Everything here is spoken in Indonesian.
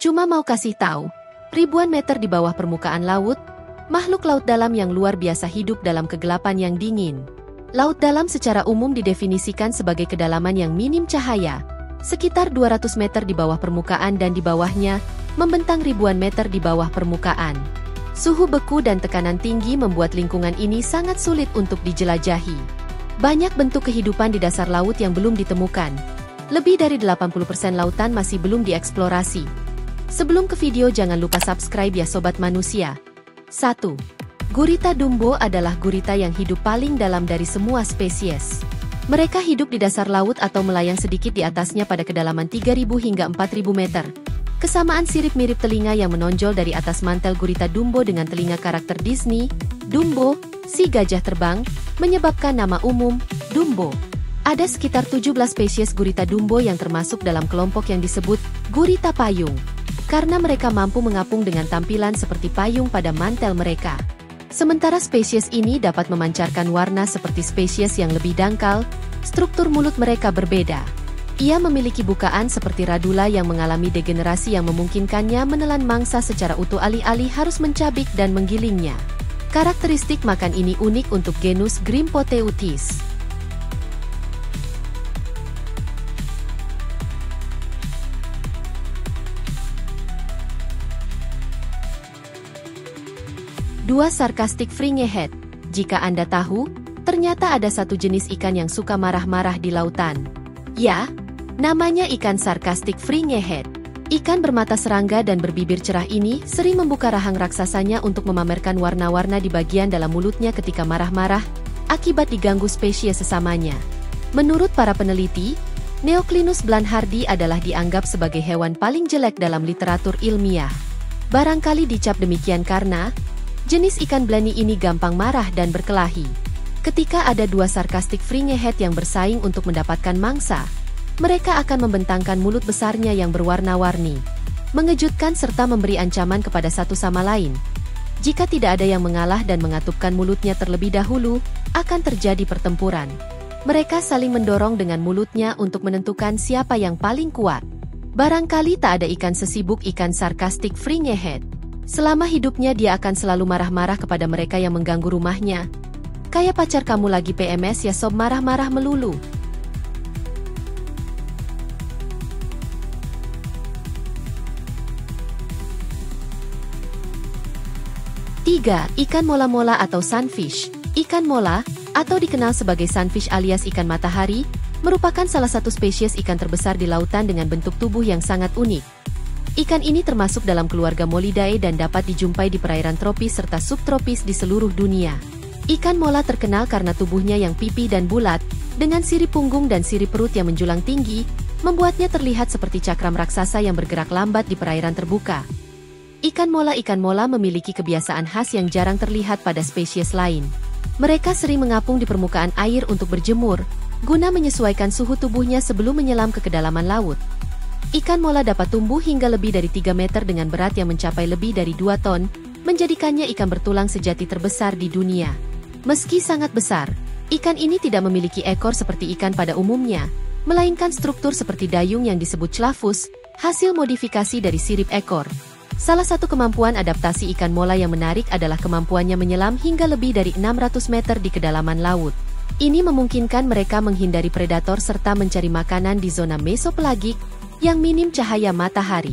Cuma mau kasih tahu, ribuan meter di bawah permukaan laut, makhluk laut dalam yang luar biasa hidup dalam kegelapan yang dingin. Laut dalam secara umum didefinisikan sebagai kedalaman yang minim cahaya, sekitar 200 meter di bawah permukaan dan di bawahnya, membentang ribuan meter di bawah permukaan. Suhu beku dan tekanan tinggi membuat lingkungan ini sangat sulit untuk dijelajahi. Banyak bentuk kehidupan di dasar laut yang belum ditemukan. Lebih dari 80% lautan masih belum dieksplorasi. Sebelum ke video jangan lupa subscribe ya sobat manusia. 1. Gurita Dumbo adalah gurita yang hidup paling dalam dari semua spesies. Mereka hidup di dasar laut atau melayang sedikit di atasnya pada kedalaman 3.000 hingga 4.000 meter. Kesamaan sirip mirip telinga yang menonjol dari atas mantel gurita Dumbo dengan telinga karakter Disney, Dumbo, si gajah terbang, menyebabkan nama umum, Dumbo. Ada sekitar 17 spesies gurita Dumbo yang termasuk dalam kelompok yang disebut gurita payung. Karena mereka mampu mengapung dengan tampilan seperti payung pada mantel mereka. Sementara spesies ini dapat memancarkan warna seperti spesies yang lebih dangkal, struktur mulut mereka berbeda. Ia memiliki bukaan seperti radula yang mengalami degenerasi yang memungkinkannya menelan mangsa secara utuh alih-alih harus mencabik dan menggilingnya. Karakteristik makan ini unik untuk genus Grimpoteuthis. 2. Sarcastic Fringehead. Jika Anda tahu, ternyata ada satu jenis ikan yang suka marah-marah di lautan. Ya, namanya ikan Sarcastic Fringehead. Ikan bermata serangga dan berbibir cerah ini sering membuka rahang raksasanya untuk memamerkan warna-warna di bagian dalam mulutnya ketika marah-marah, akibat diganggu spesies sesamanya. Menurut para peneliti, Neoclinus blanhardi adalah dianggap sebagai hewan paling jelek dalam literatur ilmiah. Barangkali dicap demikian karena jenis ikan blani ini gampang marah dan berkelahi. Ketika ada 2 sarcastic fringehead yang bersaing untuk mendapatkan mangsa, mereka akan membentangkan mulut besarnya yang berwarna-warni, mengejutkan serta memberi ancaman kepada satu sama lain. Jika tidak ada yang mengalah dan mengatupkan mulutnya terlebih dahulu, akan terjadi pertempuran. Mereka saling mendorong dengan mulutnya untuk menentukan siapa yang paling kuat. Barangkali tak ada ikan sesibuk ikan sarcastic fringehead. Selama hidupnya dia akan selalu marah-marah kepada mereka yang mengganggu rumahnya. Kayak pacar kamu lagi PMS ya sob, marah-marah melulu. 3. Ikan mola-mola atau sunfish. Ikan mola, atau dikenal sebagai sunfish alias ikan matahari, merupakan salah satu spesies ikan terbesar di lautan dengan bentuk tubuh yang sangat unik. Ikan ini termasuk dalam keluarga Molidae dan dapat dijumpai di perairan tropis serta subtropis di seluruh dunia. Ikan mola terkenal karena tubuhnya yang pipi dan bulat, dengan sirip punggung dan sirip perut yang menjulang tinggi, membuatnya terlihat seperti cakram raksasa yang bergerak lambat di perairan terbuka. Ikan mola memiliki kebiasaan khas yang jarang terlihat pada spesies lain. Mereka sering mengapung di permukaan air untuk berjemur, guna menyesuaikan suhu tubuhnya sebelum menyelam ke kedalaman laut. Ikan mola dapat tumbuh hingga lebih dari 3 meter dengan berat yang mencapai lebih dari 2 ton, menjadikannya ikan bertulang sejati terbesar di dunia. Meski sangat besar, ikan ini tidak memiliki ekor seperti ikan pada umumnya, melainkan struktur seperti dayung yang disebut clavus, hasil modifikasi dari sirip ekor. Salah satu kemampuan adaptasi ikan mola yang menarik adalah kemampuannya menyelam hingga lebih dari 600 meter di kedalaman laut. Ini memungkinkan mereka menghindari predator serta mencari makanan di zona mesopelagik, yang minim cahaya matahari.